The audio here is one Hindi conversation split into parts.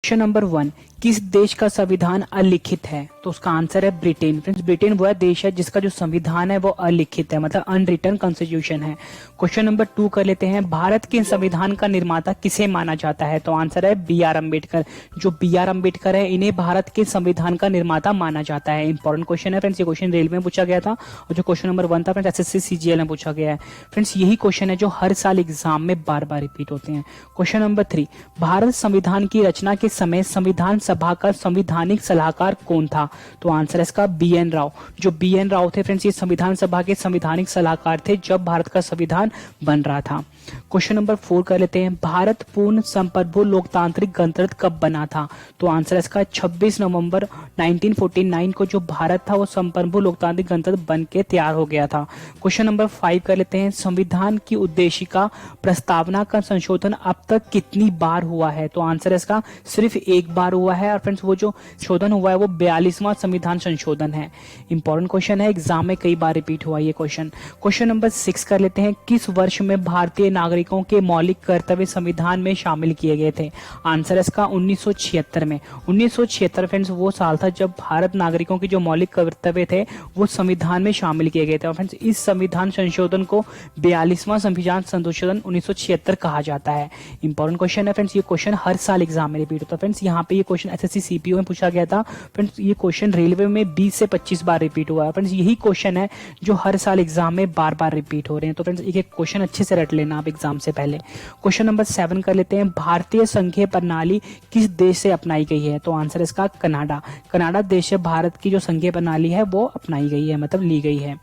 क्वेश्चन नंबर 1, किस देश का संविधान अलिखित है? तो उसका आंसर है ब्रिटेन। फ्रेंड्स, ब्रिटेन वह देश है जिसका जो संविधान है वो अलिखित है, मतलब अनरिटन कॉन्स्टिट्यूशन है। क्वेश्चन नंबर 2 कर लेते हैं, भारत के संविधान का निर्माता किसे माना जाता है? तो आंसर है B.R. अम्बेडकर। जो B.R. अम्बेडकर है, इन्हें भारत के संविधान का निर्माता माना जाता है। इंपॉर्टेंट क्वेश्चन है फ्रेंड्स, ये क्वेश्चन रेलवे में पूछा गया था और जो क्वेश्चन नंबर 1 था फ्रेंड्स SSC CGL में पूछा गया है। फ्रेंड्स, यही क्वेश्चन है जो हर साल एग्जाम में बार बार रिपीट होते हैं। क्वेश्चन नंबर 3, भारत संविधान की रचना के समय संविधान सभा का संवैधानिक सलाहकार कौन था? तो आंसर है इसका B.N. राव। जो B.N. राव थे फ्रेंड्स, ये संविधान सभा के संवैधानिक सलाहकार थे जब भारत का संविधान बन रहा था। क्वेश्चन नंबर 4 कर लेते हैं, भारत पूर्ण संप्रभु लोकतांत्रिक गणतंत्र कब बना था? तो आंसर है इसका 26 नवंबर 1949 को जो भारत था वो संप्रभु लोकतांत्रिक गणतंत्र बन के तैयार हो गया था। क्वेश्चन नंबर 5 कर लेते हैं, संविधान की उद्देशिका प्रस्तावना का संशोधन अब तक कितनी बार हुआ है? तो आंसर है इसका सिर्फ एक बार हुआ है। और फ्रेंड्स, वो जो संशोधन हुआ है वो 42वां संविधान संशोधन है। इंपॉर्टेंट क्वेश्चन है, एग्जाम में कई बार रिपीट हुआ ये क्वेश्चन। क्वेश्चन नंबर 6 कर लेते हैं, किस वर्ष में भारतीय नागरिकों के मौलिक कर्तव्य संविधान में शामिल किए गए थे? आंसर है इसका 1976 में। 1976 फ्रेंड्स वो साल था जब भारत नागरिकों की जो मौलिक कर्तव्य थे वो संविधान में शामिल किए गए थे। और फ्रेंड्स, इस संविधान संशोधन को 42वां संविधान संशोधन 1976 कहा जाता है। इंपॉर्टेंट क्वेश्चन है फ्रेंड्स, ये क्वेश्चन हर साल एग्जाम में रिपीट होता है। फ्रेंड्स, यहाँ पे ये क्वेश्चन SSC CPO में पूछा गया था। फ्रेंड्स, ये क्वेश्चन रेलवे में 20 से 25 बार रिपीट हुआ है। फ्रेंड्स, यही क्वेश्चन है जो हर साल एग्जाम में बार बार रिपीट हो रहे हैं। तो फ्रेंड्स, एक एक क्वेश्चन अच्छे से रट लेना आप एग्जाम से पहले। क्वेश्चन नंबर 7 कर लेते हैं, भारतीय संघीय प्रणाली किस देश से अपनाई गई है? तो आंसर इसका कनाडा। कनाडा देश से भारत की जो संघीय प्रणाली है वो अपनाई गई है, मतलब ली गई है।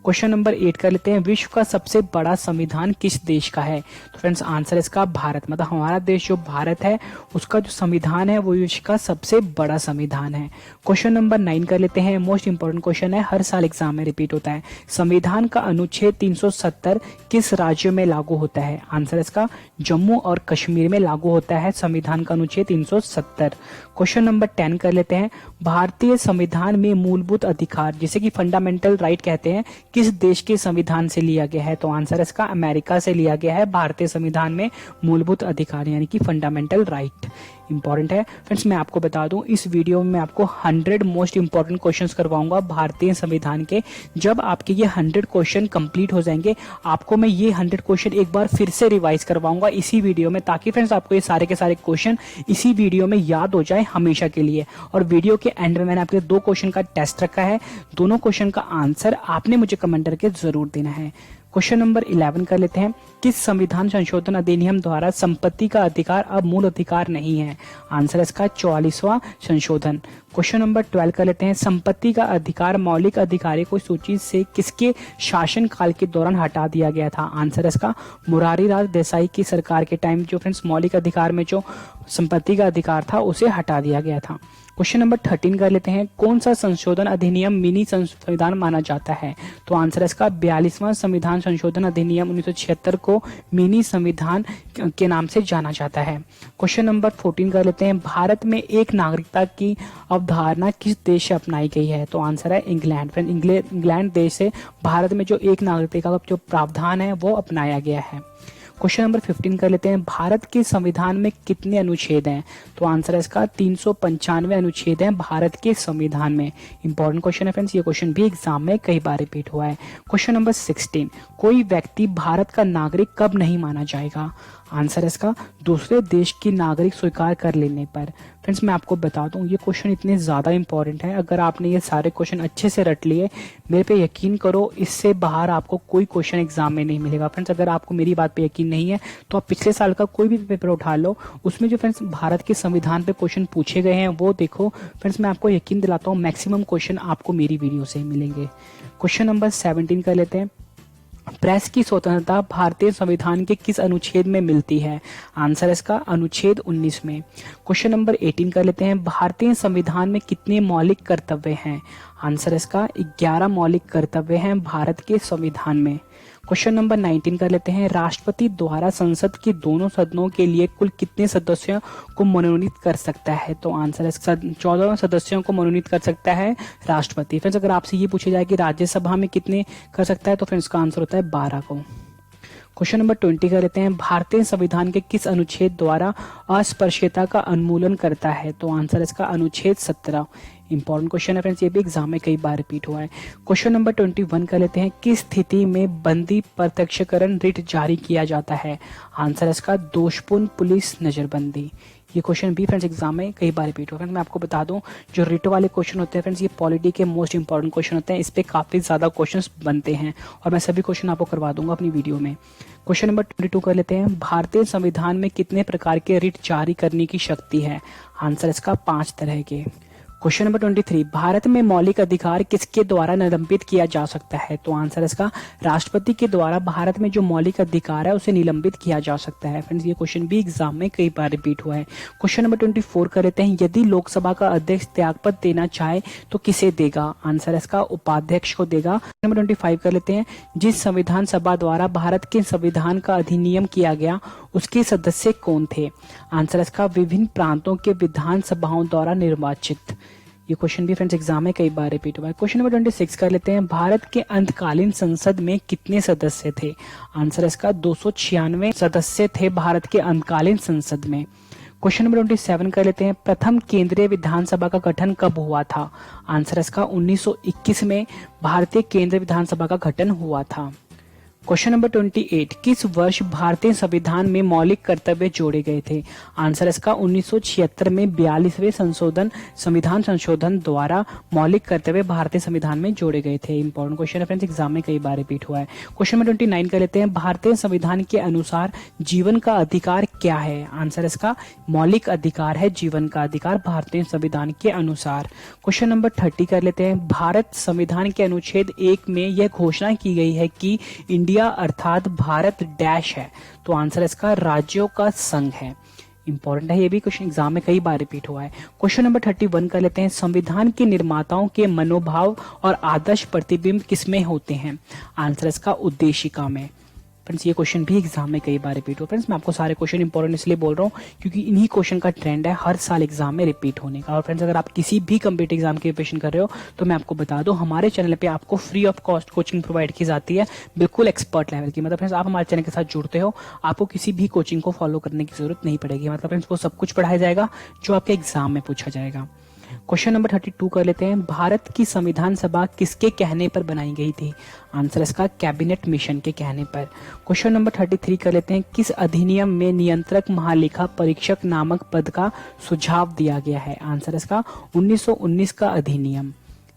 क्वेश्चन नंबर 8 कर लेते हैं, विश्व का सबसे बड़ा संविधान किस देश का है? तो फ्रेंड्स, आंसर इसका भारत, मतलब हमारा देश जो भारत है उसका जो संविधान है वो विश्व का सबसे बड़ा संविधान है। क्वेश्चन नंबर 9 कर लेते हैं, मोस्ट इंपोर्टेंट क्वेश्चन है, हर साल एग्जाम में रिपीट होता है। संविधान का अनुच्छेद 370 किस राज्य में लागू होता है? आंसर इसका जम्मू और कश्मीर में लागू होता है संविधान का अनुच्छेद 370। क्वेश्चन नंबर 10 कर लेते हैं, भारतीय संविधान में मूलभूत अधिकार जिसे कि फंडामेंटल राइट कहते हैं किस देश के संविधान से लिया गया है? तो आंसर इसका अमेरिका से लिया गया है भारतीय संविधान में मूलभूत अधिकार यानी कि फंडामेंटल राइट। इंपॉर्टेंट है फ्रेंड्स, मैं आपको बता दूं इस वीडियो में मैं आपको 100 मोस्ट इंपॉर्टेंट क्वेश्चंस करवाऊंगा भारतीय संविधान के। जब आपके ये 100 क्वेश्चन कंप्लीट हो जाएंगे आपको मैं ये 100 क्वेश्चन एक बार फिर से रिवाइज करवाऊंगा इसी वीडियो में, ताकि फ्रेंड्स आपको ये सारे के सारे क्वेश्चन इसी वीडियो में याद हो जाए हमेशा के लिए। और वीडियो के एंड में मैंने आपके 2 क्वेश्चन का टेस्ट रखा है, दोनों क्वेश्चन का आंसर आपने मुझे कमेंट करके जरूर देना है। क्वेश्चन नंबर 11 कर लेते हैं, किस संविधान संशोधन अधिनियम द्वारा संपत्ति का अधिकार अब मूल अधिकार नहीं है? आंसर इसका 44वां संशोधन। क्वेश्चन नंबर 12 कर लेते हैं, संपत्ति का अधिकार मौलिक अधिकारों को सूची से किसके शासन काल के दौरान हटा दिया गया था? आंसर इसका मुरारी लाल देसाई की सरकार के टाइम जो फ्रेंड्स मौलिक अधिकार में जो संपत्ति का अधिकार था उसे हटा दिया गया था। क्वेश्चन नंबर 13 कर लेते हैं, कौन सा संशोधन अधिनियम मिनी संविधान माना जाता है? तो आंसर इसका 42वां संविधान संशोधन अधिनियम 1976 को मिनी संविधान के नाम से जाना जाता है। क्वेश्चन नंबर 14 कर लेते हैं, भारत में एक नागरिकता की अवधारणा किस देश से अपनाई गई है? तो आंसर है इंग्लैंड। फ्रेंड, इंग्लैंड देश से भारत में जो एक नागरिकता का जो प्रावधान है वो अपनाया गया है। क्वेश्चन नंबर 15 कर लेते हैं, भारत के संविधान में कितने अनुच्छेद हैं? तो आंसर है इसका 395 अनुच्छेद हैं भारत के संविधान में। इंपॉर्टेंट क्वेश्चन है फ्रेंड्स, ये क्वेश्चन भी एग्जाम में कई बार रिपीट हुआ है। क्वेश्चन नंबर 16, कोई व्यक्ति भारत का नागरिक कब नहीं माना जाएगा? आंसर है इसका दूसरे देश की नागरिक स्वीकार कर लेने पर। फ्रेंड्स, मैं आपको बता दूं ये क्वेश्चन इतने ज़्यादा इंपॉर्टेंट है, अगर आपने ये सारे क्वेश्चन अच्छे से रट लिए मेरे पे यकीन करो इससे बाहर आपको कोई क्वेश्चन एग्जाम में नहीं मिलेगा। फ्रेंड्स, अगर आपको मेरी बात पे यकीन नहीं है तो आप पिछले साल का कोई भी पेपर उठा लो, उसमें जो फ्रेंड्स भारत के संविधान पे क्वेश्चन पूछे गए हैं वो देखो। फ्रेंड्स, मैं आपको यकीन दिलाता हूँ मैक्सिमम क्वेश्चन आपको मेरी वीडियो से मिलेंगे। क्वेश्चन नंबर 17 कर लेते हैं, प्रेस की स्वतंत्रता भारतीय संविधान के किस अनुच्छेद में मिलती है? आंसर इसका अनुच्छेद 19 में। क्वेश्चन नंबर 18 कर लेते हैं, भारतीय संविधान में कितने मौलिक कर्तव्य हैं? आंसर इसका 11 मौलिक कर्तव्य हैं भारत के संविधान में। क्वेश्चन नंबर 19 कर लेते हैं, राष्ट्रपति द्वारा संसद के दोनों सदनों के लिए कुल कितने सदस्यों को मनोनीत कर सकता है? तो आंसर 14 सदस्यों को मनोनीत कर सकता है राष्ट्रपति। फ्रेंड्स, अगर आपसे ये पूछा जाए कि राज्यसभा में कितने कर सकता है तो फ्रेंड्स का आंसर होता है 12 को। क्वेश्चन नंबर 20 कर लेते हैं, भारतीय संविधान के किस अनुच्छेद द्वारा अस्पृश्यता का उन्मूलन करता है? तो आंसर इसका अनुच्छेद 17। इंपॉर्टेंट क्वेश्चन है फ्रेंड्स, ये भी एग्जाम में कई बार रिपीट हुआ है। क्वेश्चन नंबर 21 कर लेते हैं, किस स्थिति में बंदी प्रत्यक्षकरण रिट जारी किया जाता है? आंसर इसका दोषपूर्ण पुलिस नजरबंदी। ये क्वेश्चन भी फ्रेंड्स एग्जाम में कई बार रिपीट हुआ है। मैं आपको बता दूं, जो रिट वाले क्वेश्चन होते हैं फ्रेंड्स, ये पॉलिटी के मोस्ट इंपॉर्टेंट क्वेश्चन होते हैं। इस पे काफी ज्यादा क्वेश्चंस बनते हैं और मैं सभी क्वेश्चन आपको करवा दूंगा अपनी वीडियो में। क्वेश्चन नंबर 22 कर लेते हैं, भारतीय संविधान में कितने प्रकार के रिट जारी करने की शक्ति है? आंसर इसका 5 तरह के। क्वेश्चन नंबर 23, भारत में मौलिक अधिकार किसके द्वारा निलंबित किया जा सकता है? तो आंसर इसका राष्ट्रपति के द्वारा भारत में जो मौलिक अधिकार है उसे निलंबित किया जा सकता है। फ्रेंड्स, ये क्वेश्चन भी एग्जाम में कई बार रिपीट हुआ है। क्वेश्चन नंबर 24 कर लेते हैं, यदि लोकसभा का अध्यक्ष त्यागपत्र देना चाहे तो किसे देगा? आंसर इसका उपाध्यक्ष को देगा। नंबर 25 कर लेते हैं, जिस संविधान सभा द्वारा भारत के संविधान का अधिनियम किया गया उसके सदस्य कौन थे? आंसर इसका विभिन्न प्रांतों के विधान सभाओं द्वारा निर्वाचित। ये क्वेश्चन भी फ्रेंड्स एग्जाम में कई बार रिपीट हुआ है। क्वेश्चन नंबर 26 कर लेते हैं, भारत के अंतकालीन संसद में कितने सदस्य थे? आंसर इसका 296 सदस्य थे भारत के अंतकालीन संसद में। क्वेश्चन नंबर 27 कर लेते हैं, प्रथम केंद्रीय विधानसभा का गठन कब हुआ था? आंसर इसका 1921 में भारतीय केंद्रीय विधानसभा का गठन हुआ था। क्वेश्चन नंबर 28, किस वर्ष भारतीय संविधान में मौलिक कर्तव्य जोड़े गए थे? आंसर इसका 1976 में 42वें संविधान संशोधन द्वारा मौलिक कर्तव्य भारतीय संविधान में जोड़े गए थे। इंपॉर्टेंट क्वेश्चन है फ्रेंड्स, एग्जाम में कई बार रिपीट हुआ है। क्वेश्चन नंबर 29 कर लेते हैं, भारतीय संविधान के अनुसार जीवन का अधिकार क्या है? आंसर इसका मौलिक अधिकार है जीवन का अधिकार भारतीय संविधान के अनुसार। क्वेश्चन नंबर 30 कर लेते हैं, भारत संविधान के अनुच्छेद 1 में यह घोषणा की गई है कि इंडिया अर्थात भारत डैश है। तो आंसर इसका राज्यों का संघ है। इंपॉर्टेंट है, ये भी क्वेश्चन एग्जाम में कई बार रिपीट हुआ है। क्वेश्चन नंबर 31 कर लेते हैं, संविधान के निर्माताओं के मनोभाव और आदर्श प्रतिबिंब किसमें होते हैं? आंसर इसका उद्देशिका में। फ्रेंड्स, ये क्वेश्चन भी एग्जाम में कई बार रिपीट हुआ। फ्रेंड्स, मैं आपको सारे क्वेश्चन इंपॉर्टेंट इसलिए बोल रहा हूँ क्योंकि इन्हीं क्वेश्चन का ट्रेंड है हर साल एग्जाम में रिपीट होने का। और फ्रेंड्स, अगर आप किसी भी कम्पिटिटिव एग्जाम की प्रिपरेशन कर रहे हो तो मैं आपको बता दूं, हमारे चैनल पे आपको free of cost coaching provide की जाती है, बिल्कुल एक्सपर्ट लेवल की। मतलब फ्रेंड्स, आप हमारे चैनल के साथ जुड़ते हो, आपको किसी भी कोचिंग को फॉलो करने की जरूरत नहीं पड़ेगी। मतलब फ्रेंड्स, वो सब कुछ पढ़ाया जाएगा जो आपके एग्जाम में पूछा जाएगा। क्वेश्चन नंबर 32 कर लेते हैं, भारत की संविधान सभा किसके कहने पर बनाई गई थी? आंसर इसका कैबिनेट मिशन के कहने पर। क्वेश्चन नंबर 33 कर लेते हैं, किस अधिनियम में नियंत्रक महालेखा परीक्षक नामक पद का सुझाव दिया गया है? आंसर इसका 1919 का अधिनियम।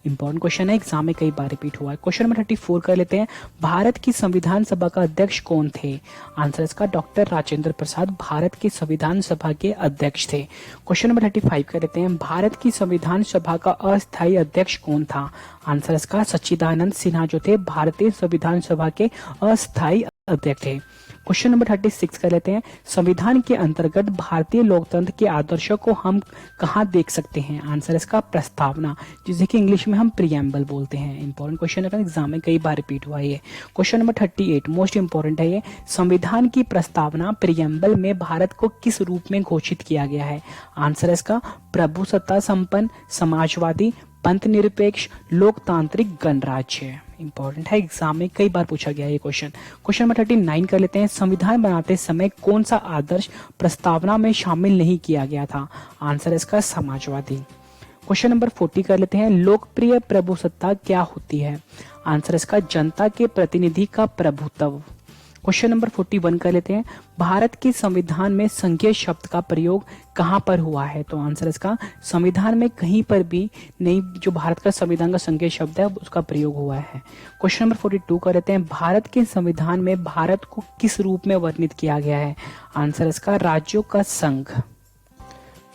इंपॉर्टेंट क्वेश्चन है, एग्जाम में कई बार रिपीट हुआ है। क्वेश्चन नंबर 34 कर लेते हैं, भारत की संविधान सभा का अध्यक्ष कौन थे? आंसर इसका डॉक्टर राजेंद्र प्रसाद भारत की संविधान सभा के अध्यक्ष थे। क्वेश्चन नंबर 35 कर लेते हैं, भारत की संविधान सभा का अस्थायी अध्यक्ष कौन था? आंसर इसका सच्चिदानंद सिन्हा जो थे भारतीय संविधान सभा के अस्थायी अध्यक्ष थे। क्वेश्चन नंबर 36 कर लेते हैं, संविधान के अंतर्गत भारतीय लोकतंत्र के आदर्शों को हम कहाँ देख सकते हैं? आंसर इसका प्रस्तावना, जिसे कि इंग्लिश में हम प्रीएम्बल बोलते हैं। इंपॉर्टेंट क्वेश्चन है, एग्जाम में कई बार रिपीट हुआ है ये। क्वेश्चन नंबर 38 मोस्ट इंपॉर्टेंट है ये, संविधान की प्रस्तावना प्रीएम्बल में भारत को किस रूप में घोषित किया गया है? आंसर इसका प्रभुसत्ता संपन्न, समाजवादी, पंथ निरपेक्ष, लोकतांत्रिक गणराज्य। इंपॉर्टेंट है, एग्जाम में कई बार पूछा गया ये क्वेश्चन। क्वेश्चन नंबर 39 कर लेते हैं, संविधान बनाते समय कौन सा आदर्श प्रस्तावना में शामिल नहीं किया गया था? आंसर इसका समाजवादी। क्वेश्चन नंबर 40 कर लेते हैं, लोकप्रिय प्रभुसत्ता क्या होती है? आंसर इसका जनता के प्रतिनिधि का प्रभुत्व। क्वेश्चन नंबर 41 कर लेते हैं, भारत के संविधान में संघीय शब्द का प्रयोग कहां पर हुआ है? तो आंसर इसका संविधान में कहीं पर भी नहीं, जो भारत का संविधान का संघीय शब्द है उसका प्रयोग हुआ है। क्वेश्चन नंबर 42 कर लेते हैं, भारत के संविधान में भारत को किस रूप में वर्णित किया गया है? आंसर इसका राज्यों का संघ।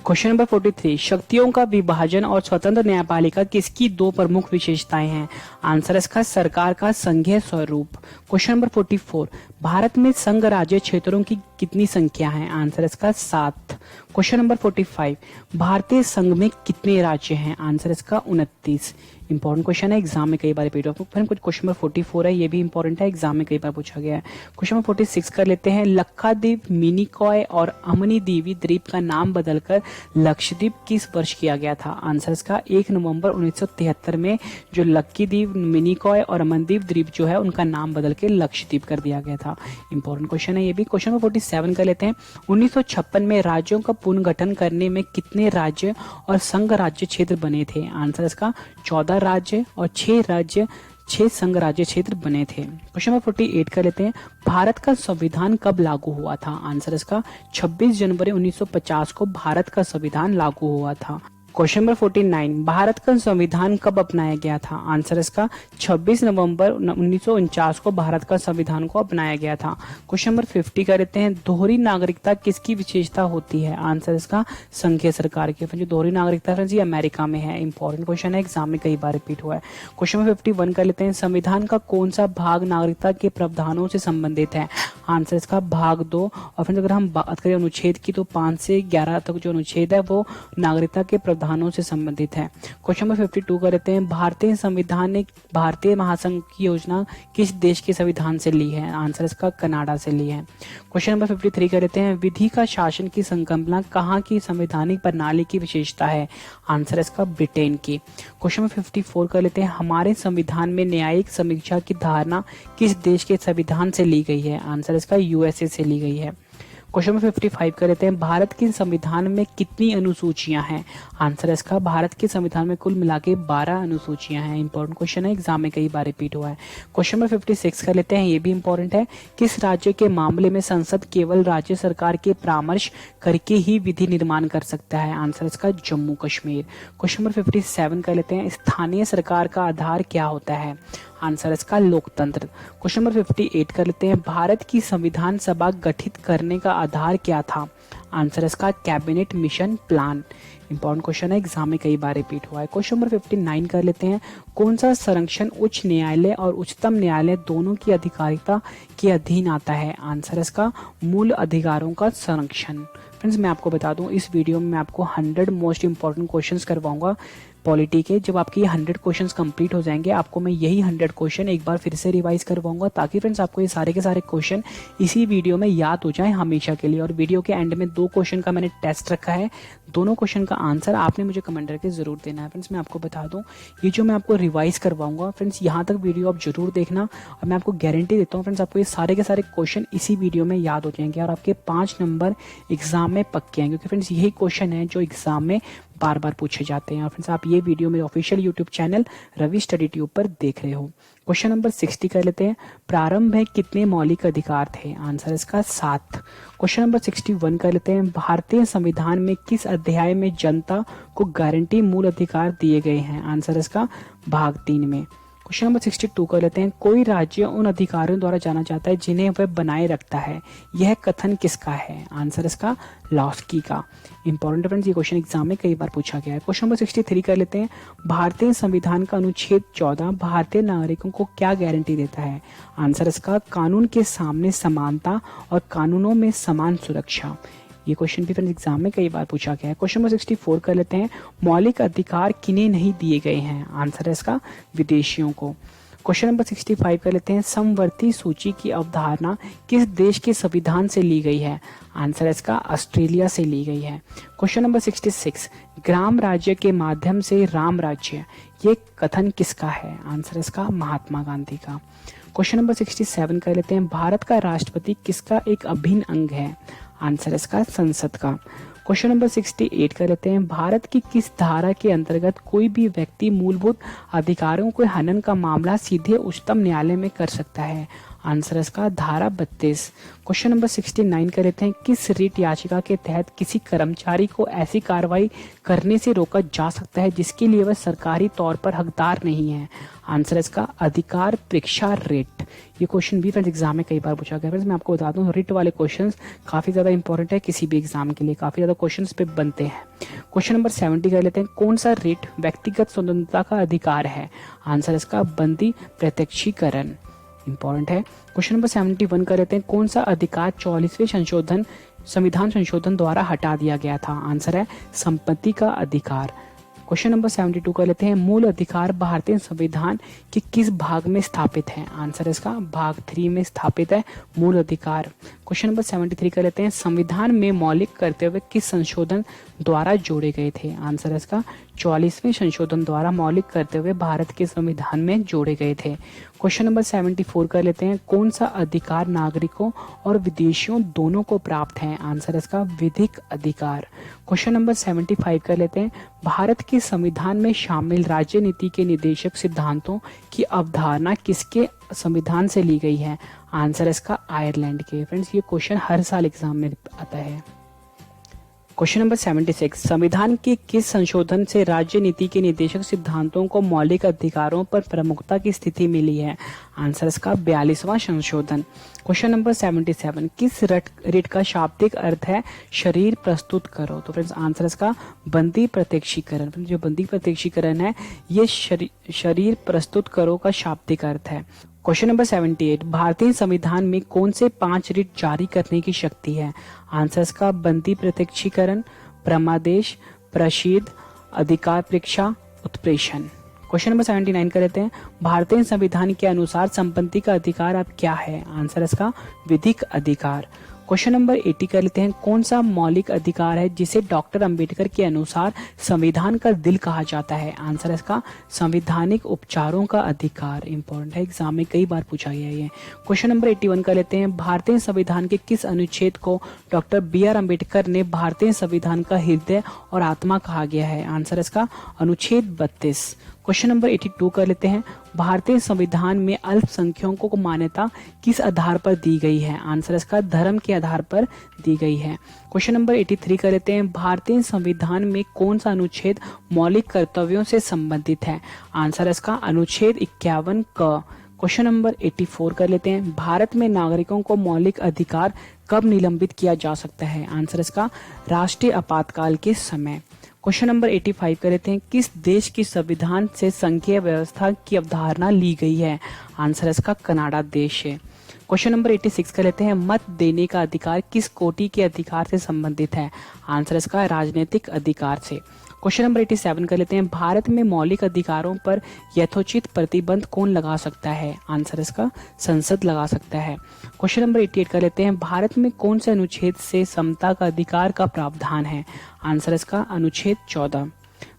क्वेश्चन नंबर 43, शक्तियों का विभाजन और स्वतंत्र न्यायपालिका किसकी दो प्रमुख विशेषताएं हैं? आंसर इसका सरकार का संघीय स्वरूप। क्वेश्चन नंबर 44, भारत में संघ राज्य क्षेत्रों की कितनी संख्या है? आंसर इसका 7। क्वेश्चन नंबर 45, भारतीय संघ में कितने राज्य हैं? आंसर इसका 29। इंपॉर्टेंट क्वेश्चन है, एग्जाम में कई बार रिपीट हुआ। फिर कुछ क्वेश्चन नंबर 44 है, ये भी इंपॉर्टेंट है, एग्जाम में कई बार पूछा गया है। क्वेश्चन नंबर 46 कर लेते हैं। लक्षद्वीप, मिनिकॉय और अमनी दीवी द्वीप का नाम बदलकर लक्षद्वीप किस वर्ष किया गया था? आंसर इसका 1 नवंबर 1973 में जो लक्षद्वीप, मिनिकॉय और अमनदीप द्वीप जो है उनका नाम बदल के लक्षद्वीप कर दिया गया था। इंपॉर्टेंट क्वेश्चन है ये भी। क्वेश्चन नंबर 47 कर लेते हैं। 1956 में राज्यों का पुनर्गठन करने में कितने राज्य और संघ राज्य क्षेत्र बने थे? आंसर इसका 14 राज्य और 6 संघ राज्य क्षेत्र बने थे। क्वेश्चन नंबर 48 कर लेते हैं। भारत का संविधान कब लागू हुआ था? आंसर इसका 26 जनवरी 1950 को भारत का संविधान लागू हुआ था। क्वेश्चन नंबर 49, भारत का संविधान कब अपनाया गया था? आंसर इसका 26 नवंबर 1949 को भारत का संविधान को अपनाया गया था। क्वेश्चन नंबर 50 कर लेते हैं। दोहरी नागरिकता किसकी विशेषता होती है? आंसर इसका संघीय सरकार की। जो दोहरी नागरिकता है अमेरिका में है। इंपॉर्टेंट क्वेश्चन है, एग्जाम में कई बार रिपीट हुआ है। क्वेश्चन नंबर 51 कर लेते हैं। संविधान का कौन सा भाग नागरिकता के प्रावधानों से संबंधित है? आंसर इसका भाग 2। और फिर अगर हम बात करें अनुच्छेद की तो 5 से 11 तक जो अनुच्छेद है वो नागरिकता के प्रावधानों से संबंधित है। क्वेश्चन नंबर 52 कर लेते हैं। भारतीय संविधान ने भारतीय महासंघ की योजना किस देश के संविधान से ली है? आंसर इसका कनाडा से ली है। क्वेश्चन नंबर 53 कर लेते हैं। विधि का शासन की संकल्पना कहाँ की संवैधानिक प्रणाली की विशेषता है? आंसर इसका ब्रिटेन की। क्वेश्चन नंबर 54 कर लेते हैं। हमारे संविधान में न्यायिक समीक्षा की धारणा किस देश के संविधान से ली गई है? आंसर इसका यूएसए से ली गई है। क्वेश्चन नंबर 55 कर लेते हैं। भारत के संविधान में कितनी अनुसूचियां हैं? आंसर इसका भारत के संविधान में कुल मिला के 12 अनुसूचियां हैं। इंपॉर्टेंट क्वेश्चन है, एग्जाम में कई बार रिपीट हुआ है। क्वेश्चन नंबर 56 कर लेते हैं, ये भी इंपॉर्टेंट है। किस राज्य के मामले में संसद केवल राज्य सरकार के परामर्श करके ही विधि निर्माण कर सकता है? आंसर इसका जम्मू कश्मीर। क्वेश्चन नंबर 57 कर लेते हैं। स्थानीय सरकार का आधार क्या होता है? आंसर इसका लोकतंत्र। क्वेश्चन नंबर 58 कर लेते हैं। भारत की संविधान सभा गठित करने का आधार क्या था? आंसर इसका cabinet mission plan. Important question है, एग्जाम में कई बार रिपीट हुआ है। क्वेश्चन नंबर 59 कर लेते हैं। कौन सा संरक्षण उच्च न्यायालय और उच्चतम न्यायालय दोनों की अधिकारिता के अधीन आता है? आंसर इसका मूल अधिकारों का संरक्षण। फ्रेंड्स, मैं आपको बता दूं इस वीडियो में मैं आपको 100 मोस्ट इंपॉर्टेंट क्वेश्चंस करवाऊंगा पॉलिटी के। जब आपके ये 100 क्वेश्चंस कंप्लीट हो जाएंगे आपको मैं यही 100 क्वेश्चन एक बार फिर से रिवाइज करवाऊंगा, ताकि फ्रेंड्स आपको ये सारे के सारे क्वेश्चन इसी वीडियो में याद हो जाए हमेशा के लिए। और वीडियो के एंड में 2 क्वेश्चन का मैंने टेस्ट रखा है, दोनों क्वेश्चन का आंसर आपने मुझे कमेंट करके जरूर देना है। फ्रेंड्स, मैं आपको बता दूं ये जो मैं आपको रिवाइज करवाऊंगा फ्रेंड्स, यहाँ तक वीडियो आप जरूर देखना और मैं आपको गारंटी देता हूँ फ्रेंड्स आपको ये सारे के सारे क्वेश्चन इसी वीडियो में याद हो जाएंगे और आपके 5 नंबर एग्जाम में पक्के हैं, क्योंकि फ्रेंड्स यही क्वेश्चन है जो एग्जाम में बार बार पूछे जाते हैं। और फ्रेंड्स आप ये वीडियो मेरे official YouTube channel Ravi study tube पर देख रहे हो। क्वेश्चन नंबर 60 कर लेते हैं। प्रारंभ में कितने मौलिक अधिकार थे? आंसर इसका 7। क्वेश्चन नंबर 61 कर लेते हैं। भारतीय संविधान में किस अध्याय में जनता को गारंटी मूल अधिकार दिए गए हैं? आंसर इसका भाग 3 में। क्वेश्चन नंबर 62 कर लेते हैं। कोई राज्य उन अधिकारियों द्वारा जाना जाता है जिन्हें वह बनाए रखता है, यह कथन किसका है? आंसर इसका लॉस्की का। इंपॉर्टेंट फ्रेंड्स, ये क्वेश्चन एग्जाम में कई बार पूछा गया है। क्वेश्चन नंबर 63 कर लेते हैं। भारतीय संविधान का अनुच्छेद 14 भारतीय नागरिकों को क्या गारंटी देता है? आंसर इसका कानून के सामने समानता और कानूनों में समान सुरक्षा। ये क्वेश्चन भी फ्रेंड्स एग्जाम में कई बार पूछा गया है। क्वेश्चन नंबर 64 कर लेते हैं। मौलिक अधिकार किन्हें नहीं दिए गए हैं? आंसर है इसका विदेशियों को। क्वेश्चन नंबर 65 कर लेते हैं। समवर्ती सूची की अवधारणा किस देश के संविधान से ली गई है? आंसर इसका ऑस्ट्रेलिया से ली गई है। क्वेश्चन नंबर 66 ग्राम राज्य के माध्यम से राम राज्य, ये कथन किसका है? आंसर इसका महात्मा गांधी का। क्वेश्चन नंबर 67 कर लेते हैं। भारत का राष्ट्रपति किसका एक अभिन्न अंग है? आंसर इसका संसद का। क्वेश्चन नंबर 68 कर लेते हैं। भारत की किस धारा के अंतर्गत कोई भी व्यक्ति मूलभूत अधिकारों के हनन का मामला सीधे उच्चतम न्यायालय में कर सकता है? आंसर इसका धारा 32। क्वेश्चन नंबर 69 कर लेते हैं। किस रिट याचिका के तहत किसी कर्मचारी को ऐसी कार्रवाई करने से रोका जा सकता है जिसके लिए वह सरकारी तौर पर हकदार नहीं है? आंसर इसका अधिकार परीक्षा रिट। ये क्वेश्चन भी फ्रेंड्स एग्जाम में कई बार पूछा गया है। मैं आपको बता दूं रिट वाले क्वेश्चंस काफी ज्यादा इंपॉर्टेंट है, किसी भी एग्जाम के लिए काफी ज्यादा क्वेश्चंस पे बनते हैं। क्वेश्चन नंबर 70 कर लेते हैं। कौन सा रिट व्यक्तिगत स्वतंत्रता का अधिकार है? आंसर इसका बंदी प्रत्यक्षीकरण। इंपॉर्टेंट है। क्वेश्चन नंबर 71 कर लेते हैं। कौन सा अधिकार 44वें संविधान संशोधन द्वारा हटा दिया गया था? आंसर है संपत्ति का अधिकार। क्वेश्चन नंबर 72 कर लेते हैं, मूल अधिकार भारतीय संविधान के किस भाग में स्थापित है? आंसर इसका भाग 3 में स्थापित है मूल अधिकार। क्वेश्चन नंबर 73 कर लेते हैं, संविधान में मौलिक कर्तव्य किस संशोधन द्वारा जोड़े गए थे? आंसर इसका 44वें संशोधन द्वारा मौलिक कर्तव्य भारत के संविधान में जोड़े गए थे। क्वेश्चन नंबर 74 कर लेते हैं, कौन सा अधिकार नागरिकों और विदेशियों दोनों को प्राप्त है? आंसर इसका विधिक अधिकार। क्वेश्चन नंबर 75 कर लेते हैं, भारत के संविधान में शामिल राज्य नीति के निदेशक सिद्धांतों की अवधारणा किसके संविधान से ली गई है? आंसर इसका आयरलैंड के। फ्रेंड्स, ये क्वेश्चन हर साल एग्जाम में आता है। क्वेश्चन नंबर 76, संविधान के किस संशोधन से राज्य नीति के निदेशक सिद्धांतों को मौलिक अधिकारों पर प्रमुखता की स्थिति मिली है? आंसर इसका 42वां संशोधन। क्वेश्चन नंबर 77, किस रिट का शाब्दिक अर्थ है शरीर प्रस्तुत करो? तो फ्रेंड्स आंसर इसका बंदी प्रत्यक्षीकरण। जो बंदी प्रत्यक्षीकरण है ये शरीर प्रस्तुत करो का शाब्दिक अर्थ है। क्वेश्चन नंबर 78, भारतीय संविधान में कौन से 5 रिट जारी करने की शक्ति है? आंसर इसका बंदी प्रत्यक्षीकरण, प्रमादेश, प्रसिद्ध, अधिकार परीक्षा, उत्प्रेषण। क्वेश्चन नंबर 79 कर लेते हैं, भारतीय संविधान के अनुसार संपत्ति का अधिकार अब क्या है? आंसर इसका विधिक अधिकार। क्वेश्चन नंबर 80 कर लेते हैं, कौन सा मौलिक अधिकार है जिसे डॉक्टर अंबेडकर के अनुसार संविधान का दिल कहा जाता है? आंसर इसका संवैधानिक उपचारों का अधिकार। इंपॉर्टेंट है, एग्जाम में कई बार पूछा गया है ये। क्वेश्चन नंबर 81 कर लेते हैं, भारतीय संविधान के किस अनुच्छेद को डॉक्टर BR अम्बेडकर ने भारतीय संविधान का हृदय और आत्मा कहा गया है? आंसर इसका अनुच्छेद 32। क्वेश्चन नंबर 82 कर लेते हैं, भारतीय संविधान में अल्पसंख्यकों को मान्यता किस आधार पर दी गई है? आंसर इसका धर्म के आधार पर दी गई है। क्वेश्चन नंबर 83 कर लेते हैं, भारतीय संविधान में कौन सा अनुच्छेद मौलिक कर्तव्यों से संबंधित है? आंसर इसका अनुच्छेद 51 क। क्वेश्चन नंबर 84 कर लेते हैं, भारत में नागरिकों को मौलिक अधिकार कब निलंबित किया जा सकता है? आंसर इसका राष्ट्रीय आपातकाल के समय। क्वेश्चन नंबर 85 कर लेते हैं, किस देश की संविधान से संघीय व्यवस्था की अवधारणा ली गई है? आंसर इसका कनाडा देश है। क्वेश्चन नंबर 86 कर लेते हैं, मत देने का अधिकार किस कोटि के अधिकार से संबंधित है? आंसर इसका राजनीतिक अधिकार से। क्वेश्चन नंबर 87 कर लेते हैं, भारत में मौलिक अधिकारों पर यथोचित प्रतिबंध कौन लगा सकता है? आंसर इसका संसद लगा सकता है। क्वेश्चन नंबर 88 कर लेते हैं, भारत में कौन से अनुच्छेद से समता का अधिकार का प्रावधान है? आंसर इसका अनुच्छेद 14।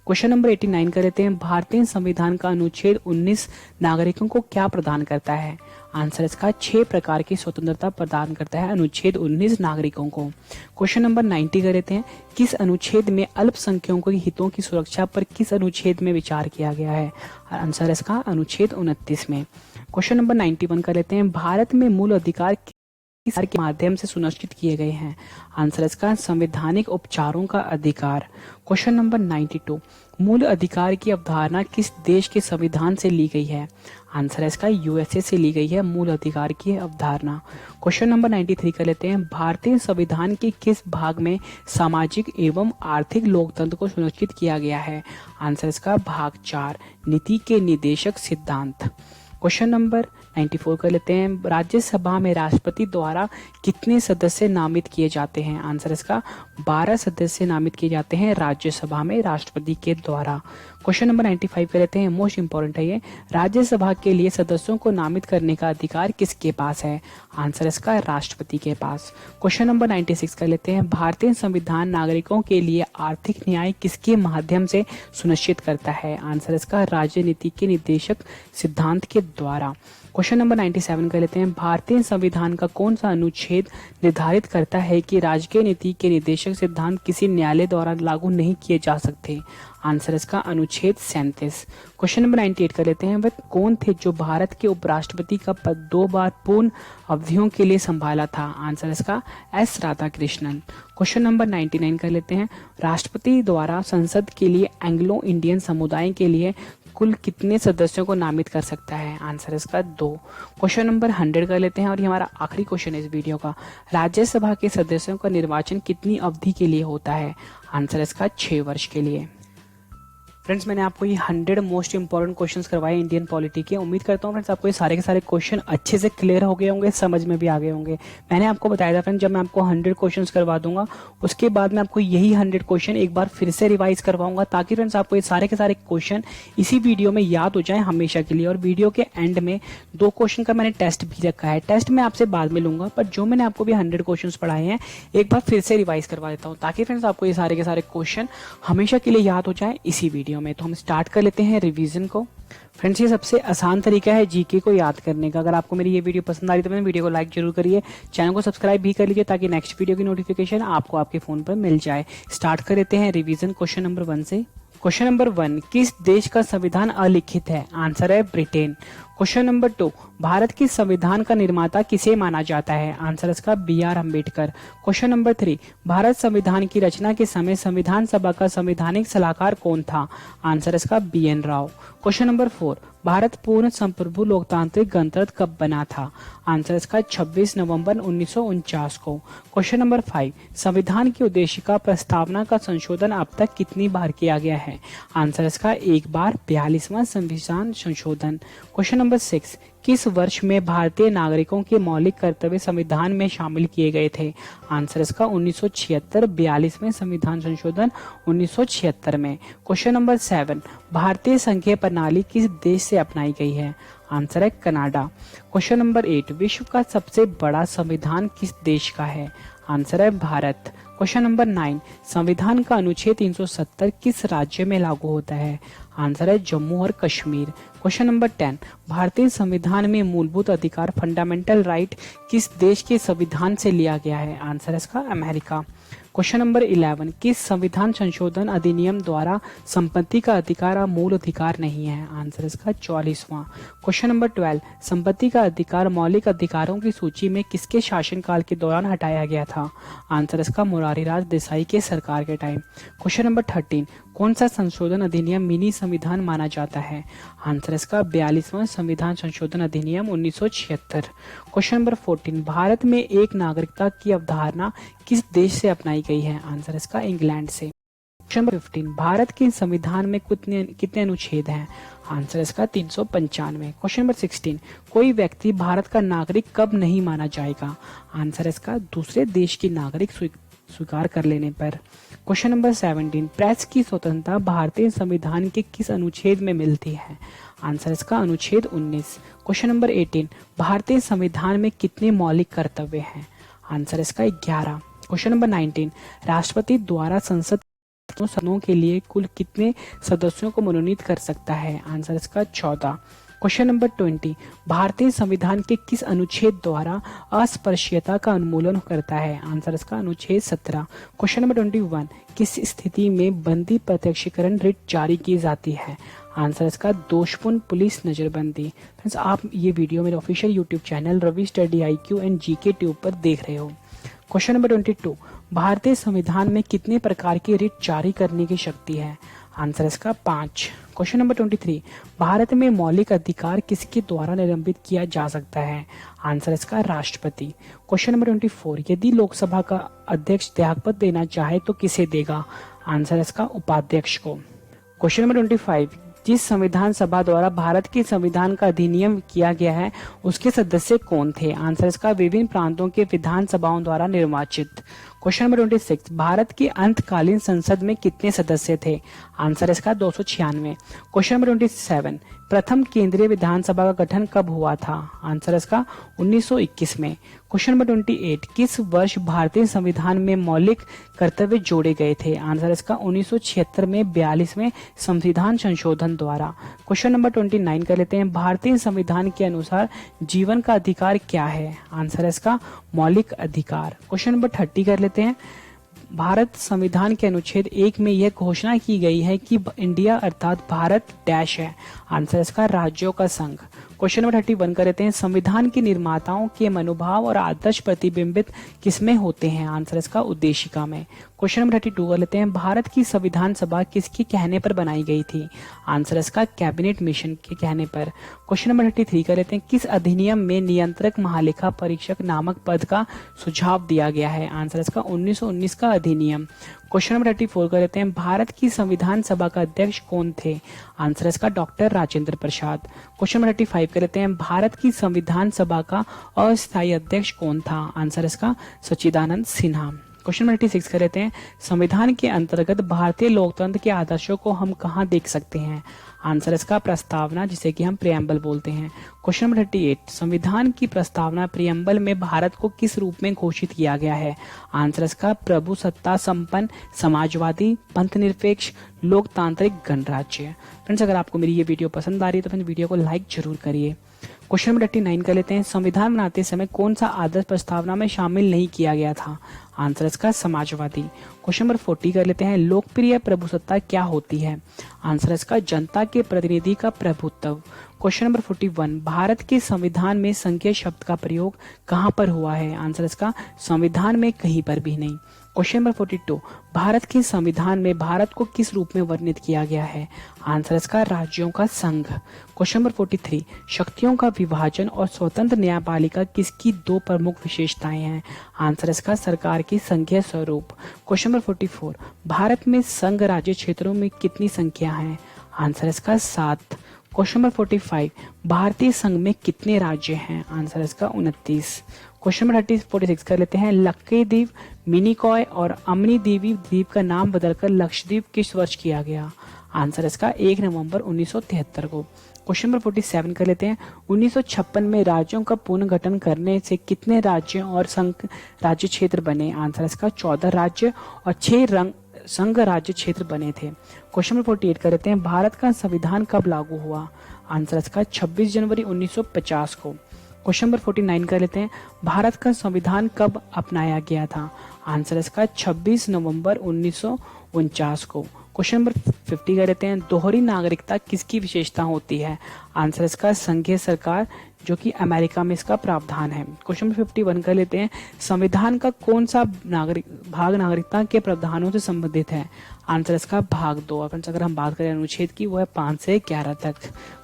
क्वेश्चन नंबर 89 कर लेते हैं, भारतीय संविधान का अनुच्छेद 19 नागरिकों को क्या प्रदान करता है? आंसर इसका 6 प्रकार की स्वतंत्रता प्रदान करता है अनुच्छेद 19 नागरिकों को। क्वेश्चन नंबर 90 कर लेते हैं, किस अनुच्छेद में अल्पसंख्यकों के हितों की सुरक्षा पर किस अनुच्छेद में विचार किया गया है? आंसर इसका अनुच्छेद 29 में। क्वेश्चन नंबर 91 कर लेते हैं, भारत में मूल अधिकार किस के माध्यम से सुनिश्चित किए गए हैं? आंसर इसका संवैधानिक उपचारों का अधिकार। क्वेश्चन नंबर 92, मूल अधिकार की अवधारणा किस देश के संविधान से ली गई है? आंसर इसका USA से ली गई है मूल अधिकार की अवधारणा। क्वेश्चन नंबर 93 कर लेते हैं, भारतीय संविधान के किस भाग में सामाजिक एवं आर्थिक लोकतंत्र को सुनिश्चित किया गया है? आंसर इसका भाग 4, नीति के निदेशक सिद्धांत। क्वेश्चन नंबर 94 कर लेते हैं, राज्यसभा में राष्ट्रपति द्वारा कितने सदस्य नामित किए जाते हैं? आंसर इसका 12 सदस्य नामित किए जाते हैं राज्यसभा में राष्ट्रपति के द्वारा। क्वेश्चन नंबर 95 कर लेते हैं, मोस्ट इंपॉर्टेंट है ये, राज्यसभा के लिए सदस्यों को नामित करने का अधिकार किसके पास है? आंसर इसका राष्ट्रपति के पास। क्वेश्चन नंबर 96 कर लेते हैं, भारतीय संविधान नागरिकों के लिए आर्थिक न्याय किसके माध्यम से सुनिश्चित करता है? आंसर इसका राजनीति के निदेशक सिद्धांत के द्वारा। क्वेश्चन नंबर 97 कर लेते हैं, भारतीय संविधान का कौन सा अनुच्छेद निर्धारित करता है कि राजकीय नीति के निदेशक सिद्धांत किसी न्यायालय द्वारा लागू नहीं किए जा सकते? आंसर इसका अनुच्छेद 37। क्वेश्चन नंबर 98 कर लेते हैं, वह कौन थे जो भारत के उपराष्ट्रपति का पद 2 बार पूर्ण अवधियों के लिए संभाला था? आंसर इसका S राधाकृष्णन। क्वेश्चन नंबर 99 कर लेते हैं, राष्ट्रपति द्वारा संसद के लिए एंग्लो इंडियन समुदाय के लिए कुल कितने सदस्यों को नामित कर सकता है? आंसर इसका 2। क्वेश्चन नंबर 100 कर लेते हैं और ये हमारा आखिरी क्वेश्चन है इस वीडियो का, राज्यसभा के सदस्यों का निर्वाचन कितनी अवधि के लिए होता है? आंसर इसका 6 वर्ष के लिए। फ्रेंड्स मैंने आपको ये 100 मोस्ट इंपॉर्टेंट क्वेश्चंस करवाए इंडियन पॉलिटी के। उम्मीद करता हूँ फ्रेंड्स आपको ये सारे के सारे क्वेश्चन अच्छे से क्लियर हो गए होंगे, समझ में भी आ गए होंगे। मैंने आपको बताया था फ्रेंड्स, जब मैं आपको 100 क्वेश्चंस करवा दूंगा उसके बाद मैं आपको यही 100 क्वेश्चन एक बार फिर से रिवाइज करवाऊंगा, ताकि फ्रेंड्स आपको ये सारे के सारे क्वेश्चन इसी वीडियो में याद हो जाए हमेशा के लिए। और वीडियो के एंड में 2 क्वेश्चन का मैंने टेस्ट भी रखा है, टेस्ट मैं आपसे बाद में लूंगा, पर जो मैंने आपको भी 100 क्वेश्चन पढ़ाए हैं एक बार फिर से रिवाइज करवा देता हूँ, ताकि फ्रेंड्स आपको ये सारे के सारे क्वेश्चन हमेशा के लिए याद हो जाए इसी वीडियो में। तो हम स्टार्ट कर लेते हैं रिवीजन को। फ्रेंड्स ये सबसे आसान तरीका है जीके को याद करने का। अगर आपको मेरी ये वीडियो पसंद आ रही तो मैंने वीडियो को लाइक जरूर करिए, चैनल को सब्सक्राइब भी कर लीजिए, ताकि नेक्स्ट वीडियो की नोटिफिकेशन आपको आपके फोन पर मिल जाए। स्टार्ट कर लेते हैं रिवीजन क्वेश्चन नंबर 1 से। क्वेश्चन नंबर 1, किस देश का संविधान अलिखित है? आंसर है ब्रिटेन। क्वेश्चन नंबर 2, भारत के संविधान का निर्माता किसे माना जाता है? आंसर इसका BR Ambedkar. Question number 3, Bharat संविधान की रचना के समय संविधान सभा का संवैधानिक सलाहकार कौन था? आंसर इसका BN Rao. Question number 4, Bharat पूर्ण संप्रभु लोकतांत्रिक गणतंत्र कब बना था? आंसर इसका 26 नवंबर 1949 को। क्वेश्चन नंबर 5, संविधान की उद्देशिका प्रस्तावना का संशोधन अब तक कितनी बार किया गया है? आंसर इसका 1 बार, 42वां संविधान संशोधन। क्वेश्चन नंबर 6, किस वर्ष में भारतीय नागरिकों के मौलिक कर्तव्य संविधान में शामिल किए गए थे? आंसर इसका 1976, 42वें संविधान संशोधन 1976 में। क्वेश्चन नंबर 7, भारतीय संघीय प्रणाली किस देश से अपनाई गई है? आंसर है कनाडा। क्वेश्चन नंबर 8, विश्व का सबसे बड़ा संविधान किस देश का है? आंसर है भारत। क्वेश्चन नंबर 9, संविधान का अनुच्छेद 370 किस राज्य में लागू होता है? आंसर है जम्मू और कश्मीर। क्वेश्चन नंबर 10, भारतीय संविधान में मूलभूत अधिकार फंडामेंटल राइट किस देश के संविधान से लिया गया है? आंसर है इसका अमेरिका। क्वेश्चन नंबर 11, किस संविधान संशोधन अधिनियम द्वारा संपत्ति का अधिकार मूल अधिकार नहीं है? आंसर इसका 44वां। क्वेश्चन नंबर 12, संपत्ति का अधिकार मौलिक अधिकारों की सूची में किसके शासनकाल के दौरान हटाया गया था? आंसर इसका मुरारीलाल देसाई के सरकार के टाइम। क्वेश्चन नंबर 13, कौन सा संशोधन अधिनियम मिनी संविधान माना जाता है? आंसर इसका 42वां संविधान संशोधन अधिनियम 1976। क्वेश्चन नंबर 14, भारत में एक नागरिकता की अवधारणा किस देश से अपनाई गई है? आंसर इसका इंग्लैंड से। क्वेश्चन नंबर 15, भारत के संविधान में कितने अनुच्छेद हैं? आंसर इसका 395। क्वेश्चन नंबर 16, कोई व्यक्ति भारत का नागरिक कब नहीं माना जाएगा? आंसर इसका दूसरे देश की नागरिक स्वीकार कर लेने पर। क्वेश्चन नंबर 17, प्रेस की स्वतंत्रता भारतीय संविधान के किस अनुच्छेद में मिलती है? आंसर इसका अनुच्छेद 19। क्वेश्चन नंबर 18, भारतीय संविधान में कितने मौलिक कर्तव्य हैं? आंसर इसका 11। क्वेश्चन नंबर 19, राष्ट्रपति द्वारा संसद सदनों के लिए कुल कितने सदस्यों को मनोनीत कर सकता है? आंसर इसका 14। क्वेश्चन नंबर 20, भारतीय संविधान के किस अनुच्छेद द्वारा अस्पृश्यता का उन्मूलन करता है? आंसर इसका अनुच्छेद 17। क्वेश्चन नंबर 21, किस स्थिति में बंदी प्रत्यक्षीकरण रिट जारी की जाती है? आंसर इसका दोषपूर्ण पुलिस नजरबंदी। फ्रेंड्स आप ये वीडियो मेरे official YouTube channel Ravi study IQ and GK tube पर देख रहे हो। क्वेश्चन नंबर 22, भारतीय संविधान में कितने प्रकार की रिट जारी करने की शक्ति है? आंसर इसका 5। क्वेश्चन नंबर 23, भारत में मौलिक अधिकार किसके द्वारा निलंबित किया जा सकता है? आंसर इसका राष्ट्रपति। क्वेश्चन नंबर 24, यदि लोकसभा का अध्यक्ष त्यागपत्र देना चाहे तो किसे देगा? आंसर इसका उपाध्यक्ष को। क्वेश्चन नंबर 25, जिस संविधान सभा द्वारा भारत के संविधान का अधिनियम किया गया है उसके सदस्य कौन थे? आंसर इसका विभिन्न प्रांतों के विधान सभाओं द्वारा निर्वाचित। क्वेश्चन नंबर 26, भारत की अंतकालीन संसद में कितने सदस्य थे? आंसर इसका 296। क्वेश्चन नंबर 27, प्रथम केंद्रीय विधानसभा का गठन कब हुआ था? आंसर इसका 1921 में। क्वेश्चन नंबर 28, किस वर्ष भारतीय संविधान में मौलिक कर्तव्य जोड़े गए थे? आंसर इसका 1976 में 42वें संविधान संशोधन द्वारा। क्वेश्चन नंबर 29 कर लेते हैं, भारतीय संविधान के अनुसार जीवन का अधिकार क्या है? आंसर इसका मौलिक अधिकार। क्वेश्चन नंबर 30 कर लेते हैं, भारत संविधान के अनुच्छेद 1 में यह घोषणा की गई है कि इंडिया अर्थात भारत डैश है। आंसर इसका राज्यों का संघ। क्वेश्चन नंबर 31 करते हैं, संविधान के निर्माताओं के मनोभाव और आदर्श प्रतिबिंबित किसमें होते हैं? आंसर इसका उद्देशिका में। क्वेश्चन नंबर 32 कर लेते हैं, भारत की संविधान सभा किसके कहने पर बनाई गई थी? आंसर इसका कैबिनेट मिशन के कहने पर। क्वेश्चन नंबर 33 कर लेते हैं, किस अधिनियम में नियंत्रक महालेखा परीक्षक नामक पद का सुझाव दिया गया है? आंसर इसका 1919 का अधिनियम। क्वेश्चन नंबर 34 कर लेते हैं, भारत की संविधान सभा का अध्यक्ष कौन थे? आंसर इसका doctor Rajendra Prasad. Question number 35 कर लेते हैं, भारत की संविधान सभा का अस्थायी अध्यक्ष कौन था? आंसर इसका सच्चिदानंद सिन्हा। क्वेश्चन नंबर 86 कर लेते हैं, संविधान के अंतर्गत भारतीय लोकतंत्र के आदर्शों को हम कहाँ देख सकते हैं? आंसर इसका प्रस्तावना, जिसे कि हम प्रियम्बल बोलते हैं। क्वेश्चन नंबर 38, संविधान की प्रस्तावना प्रियम्बल में भारत को किस रूप में घोषित किया गया है? आंसर इसका प्रभु सत्ता संपन्न, समाजवादी, पंथ निरपेक्ष, लोकतांत्रिक गणराज्य। फ्रेंड्स, अगर आपको मेरी ये वीडियो पसंद आ रही है तो फ्रेंड्स वीडियो को लाइक जरूर करिए। क्वेश्चन नंबर 39 कर लेते हैं, संविधान बनाते समय कौन सा आदर्श प्रस्तावना में शामिल नहीं किया गया था? आंसर इसका समाजवादी। क्वेश्चन नंबर 40 कर लेते हैं, लोकप्रिय प्रभुसत्ता क्या होती है? आंसर इसका जनता के प्रतिनिधि का प्रभुत्व। क्वेश्चन नंबर 41, भारत के संविधान में संघीय शब्द का प्रयोग कहाँ पर हुआ है? आंसर इसका संविधान में कहीं पर भी नहीं। क्वेश्चन नंबर 42, भारत के संविधान में भारत को किस रूप में वर्णित किया गया है? आंसर इसका राज्यों का संघ। क्वेश्चन नंबर 43, शक्तियों का विभाजन और स्वतंत्र न्यायपालिका किसकी दो प्रमुख विशेषताएं हैं? आंसर इसका सरकार की संघीय स्वरूप। क्वेश्चन नंबर 44, भारत में संघ राज्य क्षेत्रों में कितनी संख्या है? आंसर इसका 7। क्वेश्चन नंबर 45, भारतीय संघ में कितने राज्य हैं? आंसर इसका 29। क्वेश्चन नंबर 46 कर लेते हैं, लक्कीद्वीप, मिनिकॉय और अमनी देवी द्वीप का नाम बदलकर लक्षद्वीप किस वर्ष किया गया? आंसर इसका 1 नवंबर 1973 को। क्वेश्चन नंबर 47 कर लेते हैं, 1956 में राज्यों का पुनर्गठन करने से कितने राज्य और संघ राज्य क्षेत्र बने? आंसर इसका 14 राज्य और 6 संघ राज्य क्षेत्र बने थे। क्वेश्चन नंबर 48 कर लेते हैं, भारत का संविधान कब लागू हुआ? आंसर इसका 26 जनवरी 1950 को। क्वेश्चन नंबर 49 कर लेते हैं, भारत का संविधान कब अपनाया गया था? आंसर इसका 26 नवंबर 1949 को। क्वेश्चन नंबर 50 कर लेते हैं, दोहरी नागरिकता किसकी विशेषता होती है? आंसर इसका संघीय सरकार, जो कि अमेरिका में इसका प्रावधान है। क्वेश्चन नंबर 51 कर लेते हैं, संविधान का कौन सा भाग नागरिकता के प्रावधानों से संबंधित है? आंसर इसका भाग 2। फ्रेंड्स, अगर हम बात करें अनुच्छेद की, वो है 5 से 11 तक।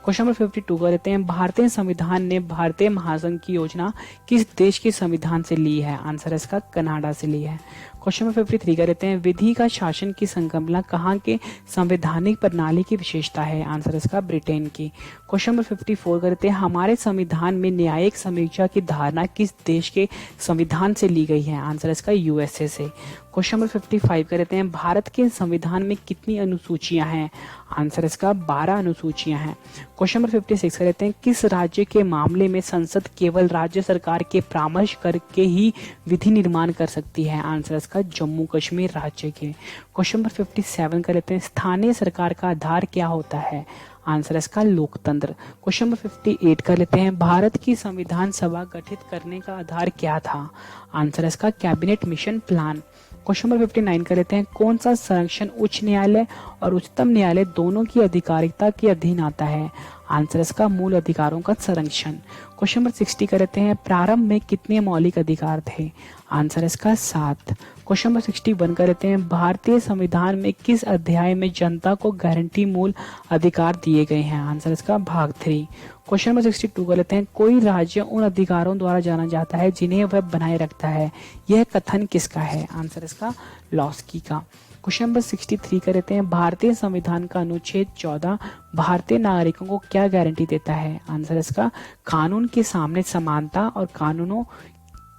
क्वेश्चन नंबर 52 कर लेते हैं, भारतीय संविधान ने भारतीय महासंघ की योजना किस देश के संविधान से ली है? आंसर इसका कनाडा से ली है। क्वेश्चन नंबर 53 कर लेते हैं, विधि का शासन की संकल्पना कहाँ के संवैधानिक प्रणाली की विशेषता है? आंसर इसका ब्रिटेन की। क्वेश्चन नंबर 54 करते हैं, हमारे संविधान में न्यायिक समीक्षा की धारणा किस देश के संविधान से ली गई है? आंसर इसका यूएसए से। क्वेश्चन नंबर 55 करते हैं, भारत के संविधान में कितनी अनुसूचियां हैं? आंसर इसका 12 अनुसूचियां हैं। क्वेश्चन नंबर 56 करते हैं, किस राज्य के मामले में संसद केवल राज्य सरकार के परामर्श करके ही विधि निर्माण कर सकती है? आंसर इसका जम्मू कश्मीर राज्य के। क्वेश्चन नंबर 57 करते हैं, स्थानीय सरकार का आधार क्या होता है? आंसर इसका लोकतंत्र। क्वेश्चन नंबर 58 कर लेते हैं, भारत की संविधान सभा गठित करने का आधार क्या था? आंसर इसका cabinet mission plan. Question number 59 कर लेते हैं, कौन सा संरक्षण उच्च न्यायालय और उच्चतम न्यायालय दोनों की अधिकारिता के अधीन आता है? आंसर इसका मूल अधिकारों का संरक्षण। क्वेश्चन नंबर 60 कर लेते हैं, प्रारंभ में कितने मौलिक अधिकार थे? आंसर इसका 7। क्वेश्चन नंबर 61 कर लेते हैं, भारतीय संविधान में किस अध्याय में जनता को गारंटी मूल अधिकार दिए गए हैं? आंसर इसका भाग 3। क्वेश्चन नंबर 62 कर लेते हैं, कोई राज्य उन अधिकारों द्वारा जाना जाता है जिन्हें वह बनाए रखता है, यह कथन किसका है? आंसर इसका लॉस्की का। क्वेश्चन नंबर 63 कर लेते हैं, भारतीय संविधान का अनुच्छेद 14 भारतीय नागरिकों को क्या गारंटी देता है? आंसर इसका कानून के सामने समानता और कानूनों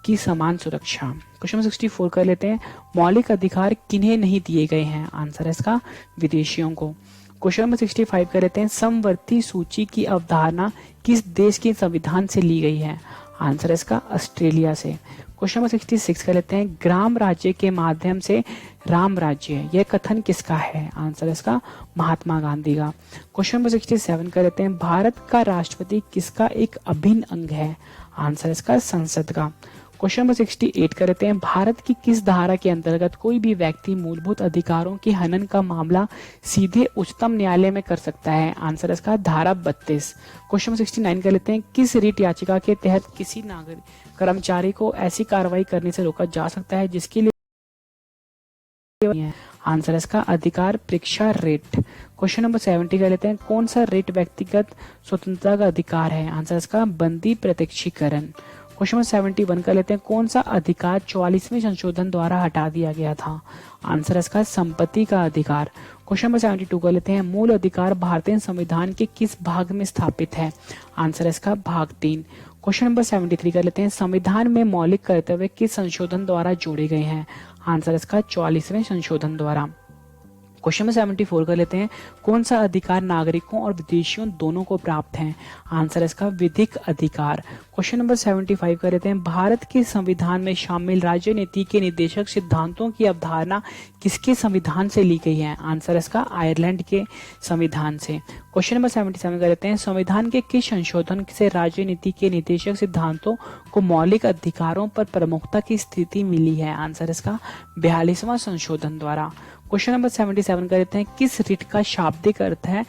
की समान सुरक्षा। क्वेश्चन नंबर 64 कर लेते हैं, मौलिक अधिकार किन्हें नहीं दिए गए हैं? आंसर इसका विदेशियों को। क्वेश्चन नंबर 65 कर लेते हैं, समवर्ती सूची की अवधारणा किस देश के संविधान से ली गई है? आंसर इसका ऑस्ट्रेलिया से। क्वेश्चन नंबर 66 कर लेते हैं, ग्राम राज्य के माध्यम से राम राज्य, यह कथन किसका है? आंसर इसका महात्मा गांधी का। क्वेश्चन नंबर 67 कर लेते हैं, भारत का राष्ट्रपति किसका एक अभिन्न अंग है? आंसर इसका संसद का। क्वेश्चन नंबर 68 कर लेते हैं, भारत की किस धारा के अंतर्गत कोई भी व्यक्ति मूलभूत अधिकारों के हनन का मामला सीधे उच्चतम न्यायालय में कर सकता है? आंसर इसका धारा 32। क्वेश्चन नंबर 69 कर लेते हैं, किस रिट याचिका के तहत किसी नागरिक कर्मचारी को ऐसी कार्रवाई करने से रोका जा सकता है जिसके लिए? आंसर इसका अधिकार परीक्षा रेट। क्वेश्चन नंबर 70 कर लेते हैं, कौन सा रेट व्यक्तिगत स्वतंत्रता का अधिकार है? आंसर इसका बंदी प्रत्यक्षीकरण। क्वेश्चन नंबर 71 कर लेते हैं, कौन सा अधिकार 44वें संशोधन द्वारा हटा दिया गया था? आंसर इसका संपत्ति का अधिकार। क्वेश्चन नंबर 72 कर लेते हैं, मूल अधिकार भारतीय संविधान के किस भाग में स्थापित है? आंसर इसका भाग 3। क्वेश्चन नंबर 73 कर लेते हैं, संविधान में मौलिक कर्तव्य किस संशोधन द्वारा जोड़े गए हैं? आंसर इसका 44वें संशोधन द्वारा। क्वेश्चन नंबर 74 कर लेते हैं, कौन सा अधिकार नागरिकों और विदेशियों दोनों को प्राप्त है? आंसर इसका विधिक अधिकार। क्वेश्चन नंबर 75 कर लेते हैं, भारत के संविधान में शामिल राज्य नीति के निर्देशक सिद्धांतों की अवधारणा किसके संविधान से ली गई है? आंसर इसका आयरलैंड के संविधान से। क्वेश्चन नंबर 77 कर लेते हैं, संविधान के किस संशोधन से राज्य नीति के निर्देशक सिद्धांतों को मौलिक अधिकारों पर प्रमुखता की स्थिति मिली है? आंसर इसका 42वां संशोधन द्वारा। क्वेश्चन नंबर 77 कर लेते हैं, किस रिट का शाब्दिक अर्थ है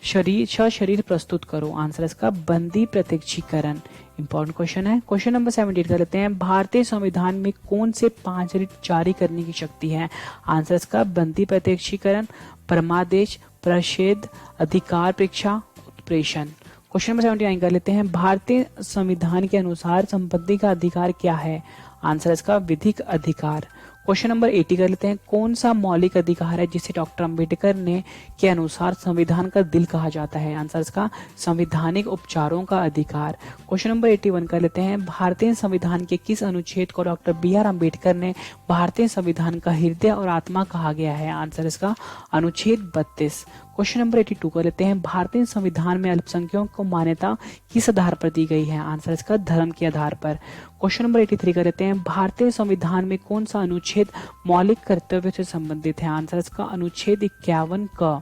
शरीर प्रस्तुत करो? आंसर इसका बंदी प्रत्यक्षीकरण। इंपॉर्टेंट क्वेश्चन है। क्वेश्चन नंबर 78 कर लेते हैं, भारतीय संविधान में कौन से 5 रिट जारी करने की शक्ति है? आंसर इसका बंदी प्रत्यक्षीकरण, परमादेश, प्रच्छेद, अधिकार परीक्षा, उत्प्रेषण। क्वेश्चन नंबर 79 कर लेते हैं, भारतीय संविधान के अनुसार संपत्ति का अधिकार क्या है? आंसर इसका विधिक अधिकार। क्वेश्चन नंबर 80 कर लेते हैं, कौन सा मौलिक अधिकार है जिसे डॉक्टर अंबेडकर ने के अनुसार संविधान का दिल कहा जाता है? आंसर इसका संवैधानिक उपचारों का अधिकार। क्वेश्चन नंबर 81 कर लेते हैं, भारतीय संविधान के किस अनुच्छेद को डॉक्टर BR अम्बेडकर ने भारतीय संविधान का हृदय और आत्मा कहा गया है? आंसर इसका अनुच्छेद 32। क्वेश्चन नंबर 82 कर लेते हैं, भारतीय संविधान में अल्पसंख्यकों को मान्यता किस आधार पर दी गई है? आंसर इसका धर्म के आधार पर। क्वेश्चन नंबर 83 कर लेते हैं, भारतीय संविधान में कौन सा अनुच्छेद मौलिक कर्तव्य से संबंधित है? आंसर इसका अनुच्छेद 51 का।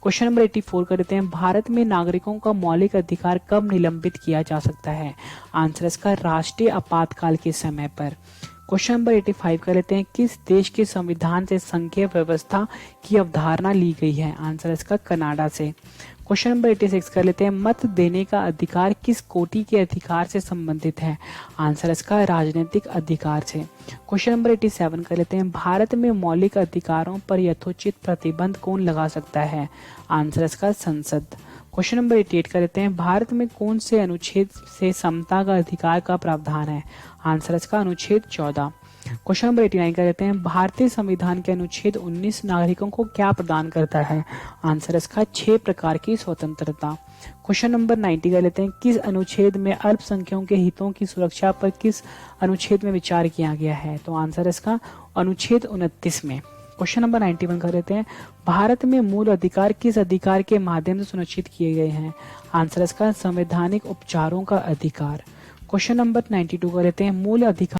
क्वेश्चन नंबर 84 कर लेते हैं, भारत में नागरिकों का मौलिक अधिकार कब निलंबित किया जा सकता है? आंसर इसका राष्ट्रीय आपातकाल के समय पर। क्वेश्चन नंबर 85 कर लेते हैं, किस देश के संविधान से संघीय व्यवस्था की अवधारणा ली गई है? आंसर इसका कनाडा से। क्वेश्चन नंबर 86 कर लेते हैं, मत देने का अधिकार किस कोटि के अधिकार से संबंधित है? आंसर इसका राजनीतिक अधिकार से। क्वेश्चन नंबर 87 कर लेते हैं, भारत में मौलिक अधिकारों पर यथोचित प्रतिबंध कौन लगा सकता है? आंसर इसका संसद। क्वेश्चन नंबर 88 कर लेते हैं, भारत में कौन से अनुच्छेद से समता का अधिकार का प्रावधान है? आंसर इसका अनुच्छेद 14। क्वेश्चन नंबर 89 कर लेते हैं, भारतीय संविधान के अनुच्छेद 19 नागरिकों को क्या प्रदान करता है? आंसर इसका 6 प्रकार की स्वतंत्रता। क्वेश्चन नंबर 90 कर लेते हैं, किस अनुच्छेद में अल्पसंख्यकों के हितों की सुरक्षा पर किस अनुच्छेद में विचार किया गया है? तो आंसर इसका अनुच्छेद 29 में। क्वेश्चन नंबर 91 कर लेते हैं, भारत में मूल अधिकार किस अधिकार के माध्यम से सुनिश्चित किए गए हैं? आंसर इसका संवैधानिक उपचारों का अधिकार। क्वेश्चन नंबर 92 कर लेते हैं, मूल अधिकार